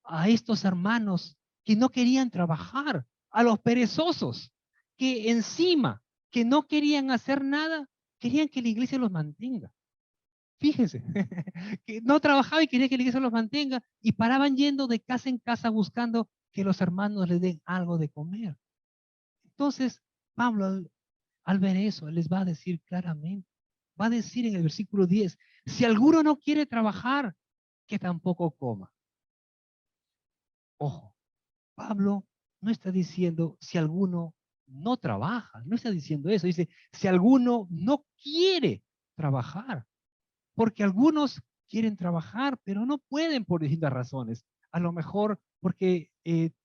a estos hermanos que no querían trabajar, a los perezosos, que encima, que no querían hacer nada, querían que la iglesia los mantenga. Fíjense, que no trabajaba y quería que la iglesia los mantenga y paraban yendo de casa en casa buscando que los hermanos les den algo de comer. Entonces, Pablo, al ver eso, les va a decir claramente, va a decir en el versículo 10, si alguno no quiere trabajar, que tampoco coma. Ojo, Pablo no está diciendo si alguno no trabaja, no está diciendo eso, dice si alguno no quiere trabajar, porque algunos quieren trabajar, pero no pueden por distintas razones. A lo mejor porque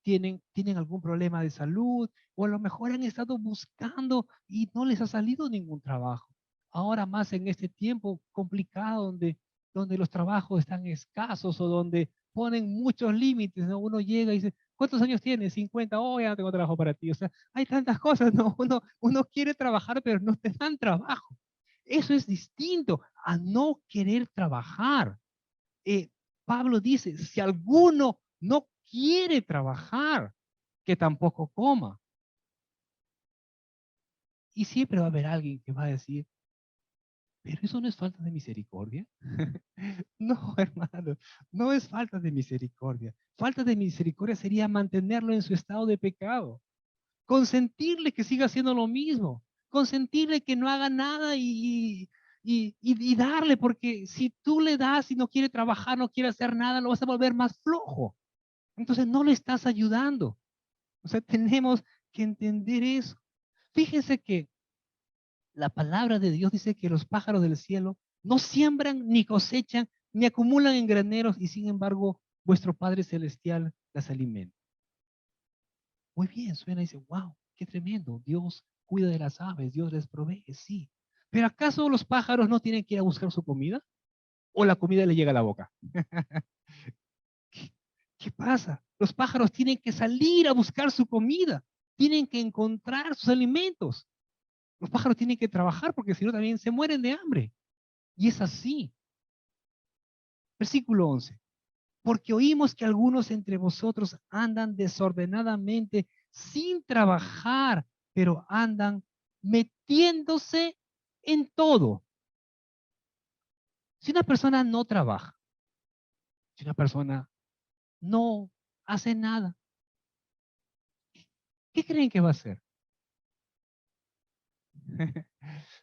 tienen algún problema de salud, o a lo mejor han estado buscando y no les ha salido ningún trabajo. Ahora más en este tiempo complicado donde los trabajos están escasos o donde ponen muchos límites, ¿no? Uno llega y dice, ¿cuántos años tienes? 50, oh, ya no tengo trabajo para ti. O sea, hay tantas cosas, ¿no? Uno quiere trabajar, pero no te dan trabajo. Eso es distinto a no querer trabajar. Eh, Pablo dice, si alguno no quiere trabajar, que tampoco coma. Y siempre va a haber alguien que va a decir, pero eso no es falta de misericordia. No, hermano, no es falta de misericordia. Falta de misericordia sería mantenerlo en su estado de pecado, consentirle que siga haciendo lo mismo, consentirle que no haga nada y darle, porque si tú le das y no quiere trabajar, no quiere hacer nada, lo vas a volver más flojo. Entonces no le estás ayudando. O sea, tenemos que entender eso. Fíjense que la palabra de Dios dice que los pájaros del cielo no siembran ni cosechan ni acumulan en graneros y sin embargo vuestro Padre Celestial las alimenta. Muy bien, suena y dice, wow, qué tremendo. Dios cuida de las aves, Dios les provee, sí. Pero ¿acaso los pájaros no tienen que ir a buscar su comida? ¿O la comida le llega a la boca? ¿Qué, qué pasa? Los pájaros tienen que salir a buscar su comida, tienen que encontrar sus alimentos. Los pájaros tienen que trabajar porque si no también se mueren de hambre. Y es así. Versículo 11. Porque oímos que algunos entre vosotros andan desordenadamente sin trabajar, pero andan metiéndose en todo. Si una persona no trabaja, si una persona no hace nada, ¿qué creen que va a hacer?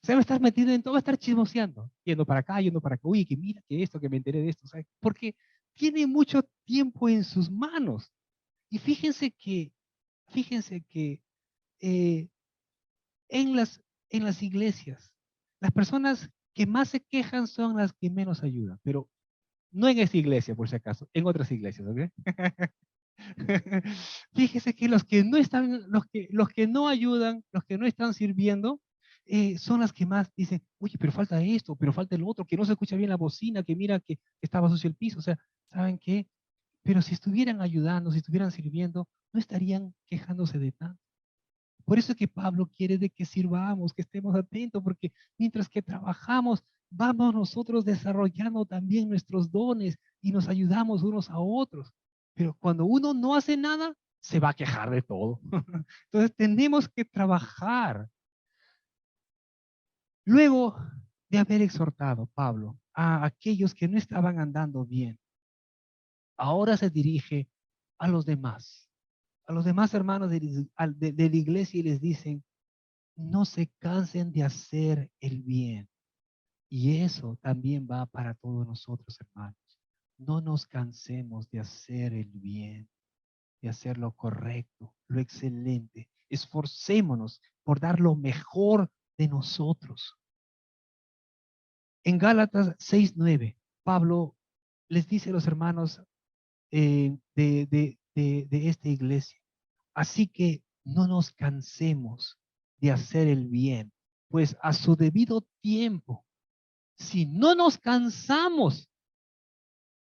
Se va a estar metido en todo, va a estar chismoseando, yendo para acá, yendo para acá, uy, que mira, que esto, que me enteré de esto, ¿sabes? Porque tiene mucho tiempo en sus manos. Y fíjense que eh, en las iglesias, las personas que más se quejan son las que menos ayudan, pero no en esta iglesia, por si acaso, en otras iglesias, ¿ok? Fíjese que los que no están, los que no ayudan, los que no están sirviendo, son las que más dicen, oye, pero falta esto, pero falta el otro, que no se escucha bien la bocina, que mira que estaba sucio el piso, o sea, ¿saben qué? Pero si estuvieran ayudando, si estuvieran sirviendo, no estarían quejándose de tanto. Por eso es que Pablo quiere de que sirvamos, que estemos atentos, porque mientras que trabajamos, vamos nosotros desarrollando también nuestros dones y nos ayudamos unos a otros. Pero cuando uno no hace nada, se va a quejar de todo. Entonces tenemos que trabajar. Luego de haber exhortado Pablo a aquellos que no estaban andando bien, ahora se dirige a los demás hermanos de la iglesia y les dicen, no se cansen de hacer el bien. Y eso también va para todos nosotros, hermanos. No nos cansemos de hacer el bien, de hacer lo correcto, lo excelente. Esforcémonos por dar lo mejor de nosotros. En Gálatas 6:9, Pablo les dice a los hermanos de esta iglesia, así que no nos cansemos de hacer el bien, pues a su debido tiempo, si no nos cansamos,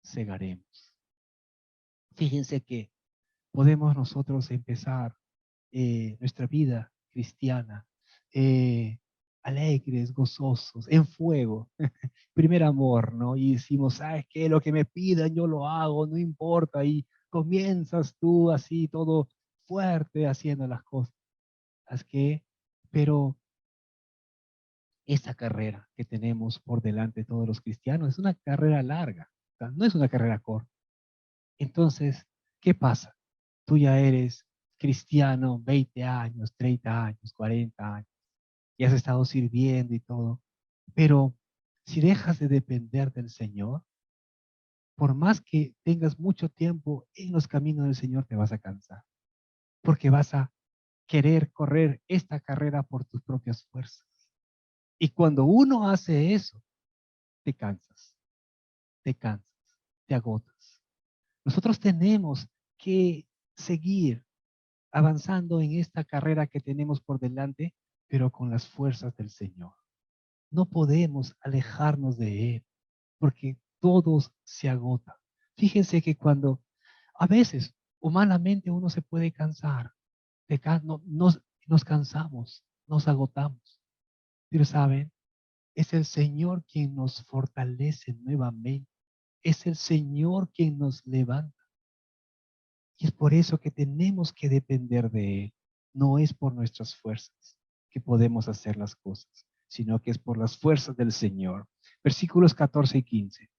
segaremos. Fíjense que podemos nosotros empezar nuestra vida cristiana alegres, gozosos, en fuego, primer amor, ¿no? Y decimos, ¿sabes qué? Lo que me pidan yo lo hago, no importa. Y comienzas tú así todo fuerte haciendo las cosas. ¿Sabes qué? Pero esta carrera que tenemos por delante todos los cristianos es una carrera larga, o sea, no es una carrera corta. Entonces, ¿qué pasa? Tú ya eres cristiano 20 años, 30 años, 40 años, y has estado sirviendo y todo, pero si dejas de depender del Señor, por más que tengas mucho tiempo en los caminos del Señor, te vas a cansar, porque vas a querer correr esta carrera por tus propias fuerzas. Y cuando uno hace eso, te cansas, te cansas, te agotas. Nosotros tenemos que seguir avanzando en esta carrera que tenemos por delante, pero con las fuerzas del Señor. No podemos alejarnos de Él, porque todos se agotan. Fíjense que cuando a veces humanamente uno se puede cansar, nos cansamos, nos agotamos, pero saben, es el Señor quien nos fortalece nuevamente, es el Señor quien nos levanta. Y es por eso que tenemos que depender de Él. No es por nuestras fuerzas que podemos hacer las cosas, sino que es por las fuerzas del Señor. Versículos 14 y 15.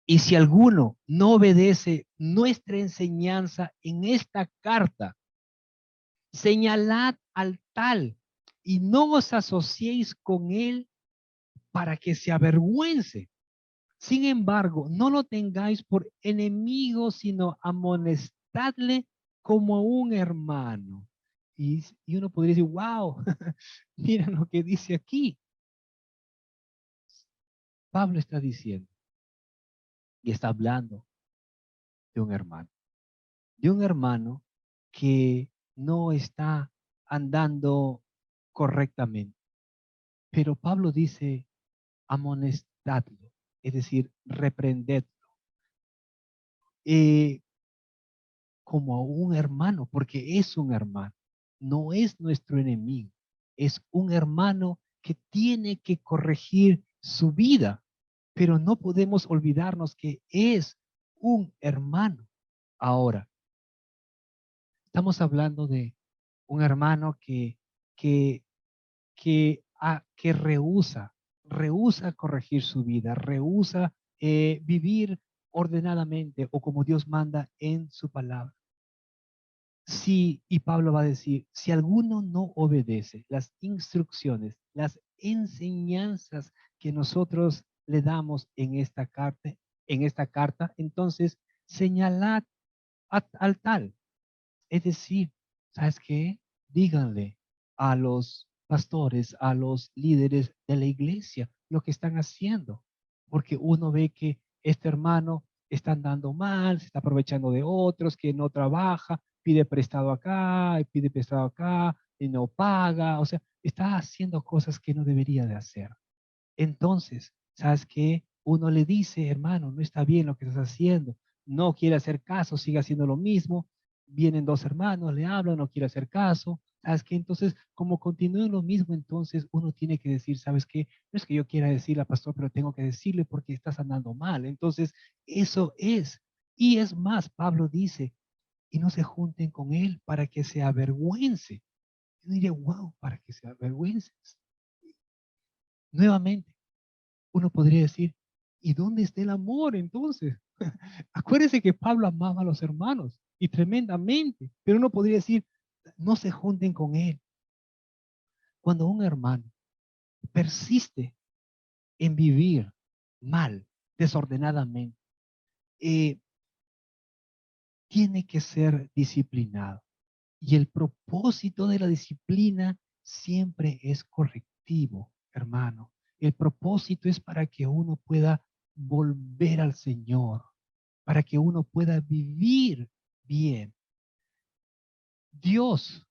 Y si alguno no obedece nuestra enseñanza en esta carta, señalad al tal y no os asociéis con él para que se avergüence. Sin embargo, no lo tengáis por enemigo, sino amonestadle como un hermano. Y uno podría decir, wow, mira lo que dice aquí. Pablo está diciendo y está hablando de un hermano que no está andando correctamente. Pero Pablo dice, amonestadlo, es decir, reprendedlo. Eh, como a un hermano, porque es un hermano, no es nuestro enemigo, es un hermano que tiene que corregir su vida, pero no podemos olvidarnos que es un hermano. Ahora, estamos hablando de un hermano que, que rehúsa corregir su vida, rehúsa vivir ordenadamente o como Dios manda en su palabra. Sí, y Pablo va a decir, si alguno no obedece las instrucciones, las enseñanzas que nosotros le damos en esta carta, entonces señalad al tal. Es decir, ¿sabes qué? Díganle a los pastores, a los líderes de la iglesia lo que están haciendo, porque uno ve que este hermano está andando mal, se está aprovechando de otros, que no trabaja, pide prestado acá, y pide prestado acá, y no paga, o sea, está haciendo cosas que no debería de hacer. Entonces, ¿sabes qué? Uno le dice, hermano, no está bien lo que estás haciendo, no quiere hacer caso, sigue haciendo lo mismo. Vienen dos hermanos, le hablan, no quiere hacer caso. ¿Sabes qué? Entonces, como continúa lo mismo, entonces uno tiene que decir, ¿sabes qué? No es que yo quiera decirle al pastor, pero tengo que decirle porque estás andando mal. Entonces, eso es. Y es más, Pablo dice, y no se junten con él para que se avergüence. Yo diría, wow, para que se avergüences. Nuevamente, uno podría decir, ¿y dónde está el amor entonces? Acuérdense que Pablo amaba a los hermanos y tremendamente, pero uno podría decir, no se junten con él. Cuando un hermano persiste en vivir mal, desordenadamente, eh, tiene que ser disciplinado. Y el propósito de la disciplina siempre es correctivo, hermano. El propósito es para que uno pueda volver al Señor, para que uno pueda vivir bien. Dios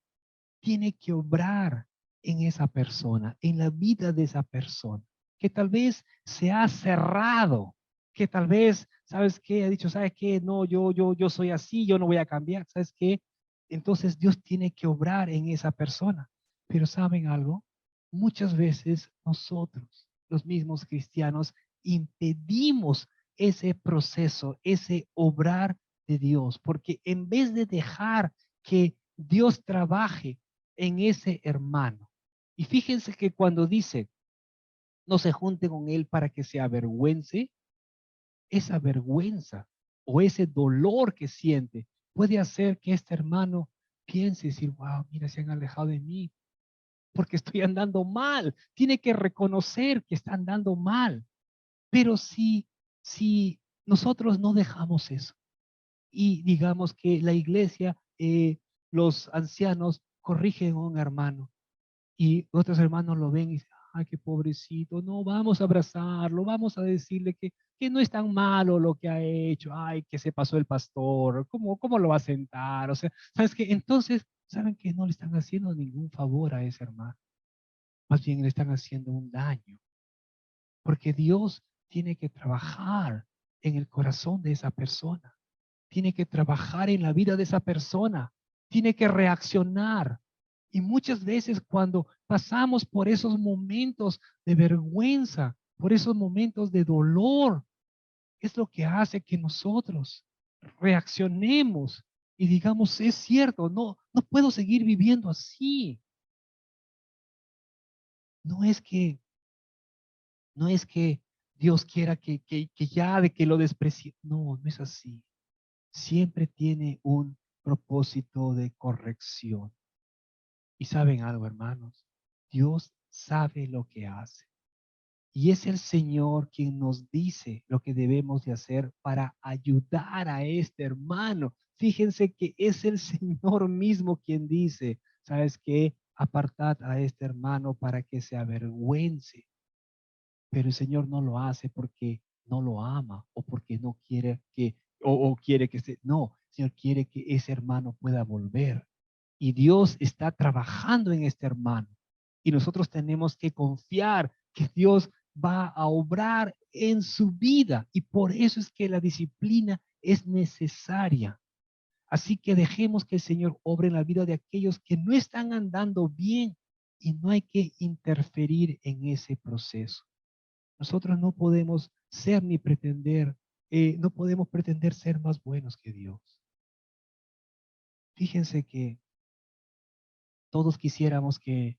tiene que obrar en esa persona, en la vida de esa persona, que tal vez se ha cerrado, que tal vez, ¿sabes qué? Ha dicho, ¿sabes qué? No, yo soy así, yo no voy a cambiar, ¿sabes qué? Entonces Dios tiene que obrar en esa persona. Pero ¿saben algo? Muchas veces nosotros, los mismos cristianos, impedimos ese proceso, ese obrar de Dios, porque en vez de dejar que Dios trabaje en ese hermano. Y fíjense que cuando dice, no se junte con él para que se avergüence, esa vergüenza o ese dolor que siente puede hacer que este hermano piense y decir, wow, mira, se han alejado de mí porque estoy andando mal. Tiene que reconocer que está andando mal. Pero si nosotros no dejamos eso y digamos que la iglesia, los ancianos corrigen a un hermano, y otros hermanos lo ven y dicen, ay, qué pobrecito, no, vamos a abrazarlo, vamos a decirle que no es tan malo lo que ha hecho, ay, que se pasó el pastor, ¿cómo lo va a sentar? O sea, ¿sabes qué? Entonces, ¿saben que no le están haciendo ningún favor a ese hermano? Más bien le están haciendo un daño, porque Dios tiene que trabajar en el corazón de esa persona, tiene que trabajar en la vida de esa persona, tiene que reaccionar. Y muchas veces cuando pasamos por esos momentos de vergüenza, por esos momentos de dolor, es lo que hace que nosotros reaccionemos y digamos, es cierto, no puedo seguir viviendo así. No es que, no es que Dios quiera que ya de que lo desprecie. No, no es así. Siempre tiene un propósito de corrección. Y saben algo, hermanos, Dios sabe lo que hace. Y es el Señor quien nos dice lo que debemos de hacer para ayudar a este hermano. Fíjense que es el Señor mismo quien dice, ¿sabes qué? Apartad a este hermano para que se avergüence. Pero el Señor no lo hace porque no lo ama o porque no quiere o quiere que se, no, el Señor quiere que ese hermano pueda volver. Y Dios está trabajando en este hermano. Y nosotros tenemos que confiar que Dios va a obrar en su vida. Y por eso es que la disciplina es necesaria. Así que dejemos que el Señor obre en la vida de aquellos que no están andando bien y no hay que interferir en ese proceso. Nosotros no podemos ser ni pretender, no podemos pretender ser más buenos que Dios. Fíjense que todos quisiéramos que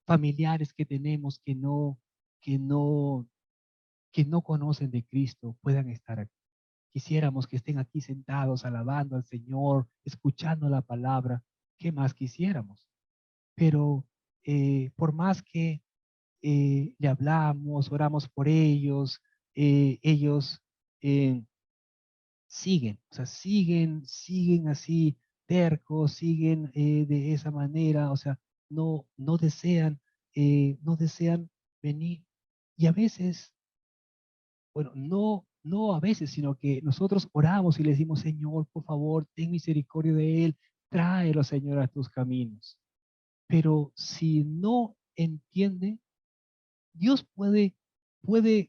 familiares que tenemos que no, que no conocen de Cristo puedan estar aquí. Quisiéramos que estén aquí sentados alabando al Señor, escuchando la palabra. ¿Qué más quisiéramos? Pero por más que le hablamos, oramos por ellos, ellos eh, siguen, o sea, siguen así tercos, siguen de esa manera, o sea, no desean venir. Y a veces, bueno, no a veces, sino que nosotros oramos y le decimos, Señor, por favor, ten misericordia de él, tráelo, Señor, a tus caminos. Pero si no entiende, Dios puede puedes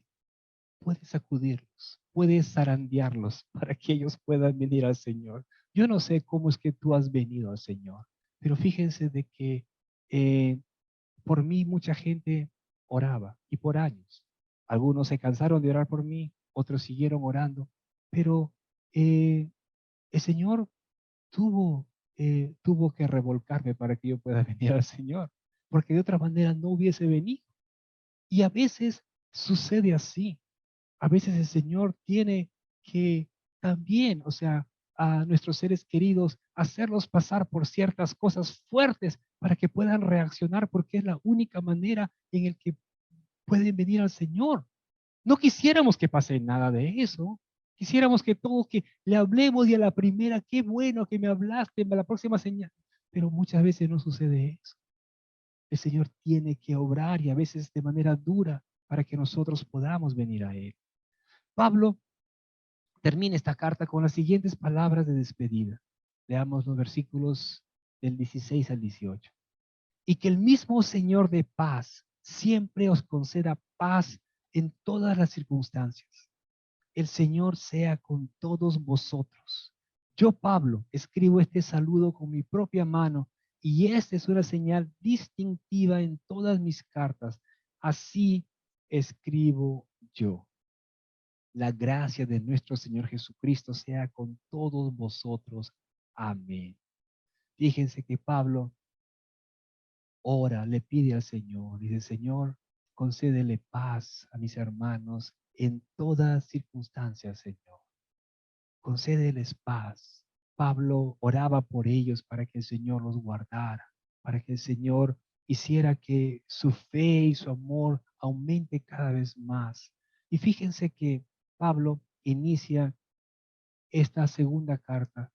sacudirlos, puedes zarandearlos para que ellos puedan venir al Señor. Yo no sé cómo es que tú has venido al Señor, pero fíjense de que eh, por mí mucha gente oraba y por años. Algunos se cansaron de orar por mí, otros siguieron orando, pero el Señor tuvo tuvo que revolcarme para que yo pueda venir al Señor, porque de otra manera no hubiese venido. Y a veces sucede así. A veces el Señor tiene que también, o sea, a nuestros seres queridos, hacerlos pasar por ciertas cosas fuertes para que puedan reaccionar, porque es la única manera en el que pueden venir al Señor. No quisiéramos que pase nada de eso. Quisiéramos que todos que le hablemos y a la primera, qué bueno que me hablaste, a la próxima señal. Pero muchas veces no sucede eso. El Señor tiene que obrar y a veces de manera dura para que nosotros podamos venir a Él. Pablo termina esta carta con las siguientes palabras de despedida. Leamos los versículos del 16 al 18. Y que el mismo Señor de paz siempre os conceda paz en todas las circunstancias. El Señor sea con todos vosotros. Yo, Pablo, escribo este saludo con mi propia mano y esta es una señal distintiva en todas mis cartas. Así escribo yo. La gracia de nuestro Señor Jesucristo sea con todos vosotros. Amén. Fíjense que Pablo ora, le pide al Señor, dice, Señor, concédele paz a mis hermanos en todas circunstancias, Señor. Concédeles paz. Pablo oraba por ellos para que el Señor los guardara, para que el Señor hiciera que su fe y su amor aumente cada vez más. Y fíjense que Pablo inicia esta segunda carta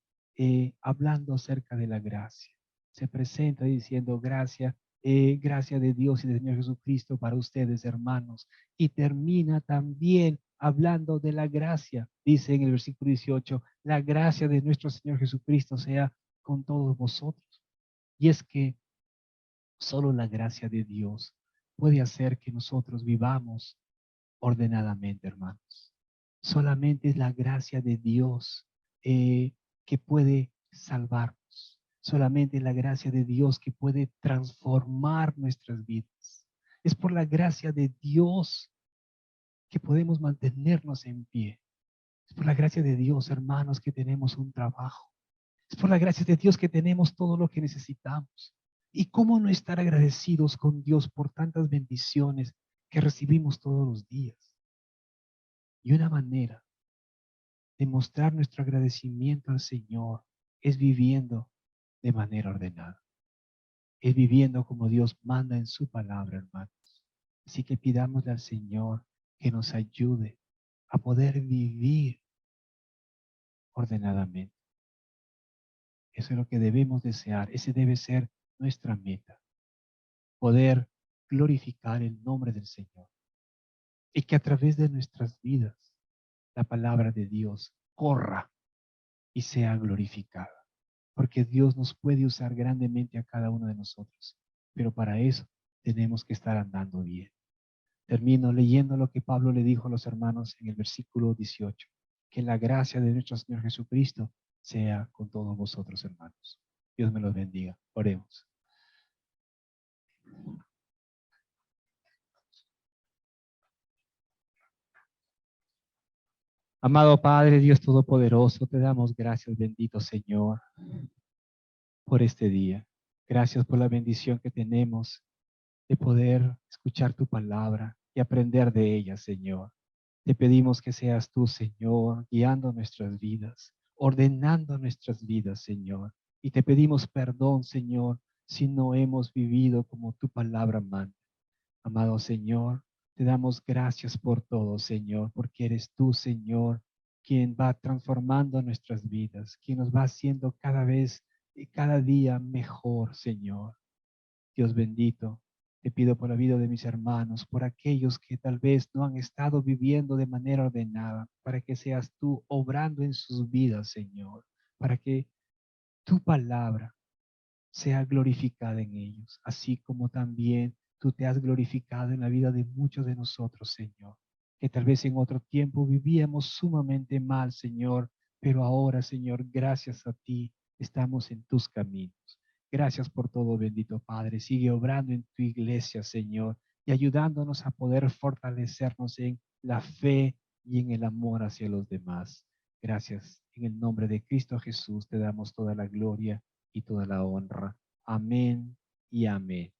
hablando acerca de la gracia. Se presenta diciendo gracia de Dios y del Señor Jesucristo para ustedes, hermanos. Y termina también hablando de la gracia. Dice en el versículo 18, la gracia de nuestro Señor Jesucristo sea con todos vosotros. Y es que solo la gracia de Dios puede hacer que nosotros vivamos ordenadamente, hermanos. Solamente es la gracia de Dios que puede salvarnos. Solamente es la gracia de Dios que puede transformar nuestras vidas. Es por la gracia de Dios que podemos mantenernos en pie. Es por la gracia de Dios, hermanos, que tenemos un trabajo. Es por la gracia de Dios que tenemos todo lo que necesitamos. ¿Y cómo no estar agradecidos con Dios por tantas bendiciones que recibimos todos los días? Y una manera de mostrar nuestro agradecimiento al Señor es viviendo de manera ordenada. Es viviendo como Dios manda en su palabra, hermanos. Así que pidámosle al Señor que nos ayude a poder vivir ordenadamente. Eso es lo que debemos desear. Ese debe ser nuestra meta. Poder glorificar el nombre del Señor. Y que a través de nuestras vidas la palabra de Dios corra y sea glorificada. Porque Dios nos puede usar grandemente a cada uno de nosotros. Pero para eso tenemos que estar andando bien. Termino leyendo lo que Pablo le dijo a los hermanos en el versículo 18. Que la gracia de nuestro Señor Jesucristo sea con todos vosotros, hermanos. Dios me los bendiga. Oremos. Amado Padre, Dios Todopoderoso, te damos gracias, bendito Señor, por este día. Gracias por la bendición que tenemos de poder escuchar tu palabra y aprender de ella, Señor. Te pedimos que seas tú, Señor, guiando nuestras vidas, ordenando nuestras vidas, Señor. Y te pedimos perdón, Señor, si no hemos vivido como tu palabra manda. Amado Señor, te damos gracias por todo, Señor, porque eres tú, Señor, quien va transformando nuestras vidas, quien nos va haciendo cada vez y cada día mejor, Señor. Dios bendito, te pido por la vida de mis hermanos, por aquellos que tal vez no han estado viviendo de manera ordenada, para que seas tú obrando en sus vidas, Señor, para que tu palabra sea glorificada en ellos, así como también tú te has glorificado en la vida de muchos de nosotros, Señor, que tal vez en otro tiempo vivíamos sumamente mal, Señor, pero ahora, Señor, gracias a ti estamos en tus caminos. Gracias por todo, bendito Padre. Sigue obrando en tu iglesia, Señor, y ayudándonos a poder fortalecernos en la fe y en el amor hacia los demás. Gracias. En el nombre de Cristo Jesús te damos toda la gloria y toda la honra. Amén y amén.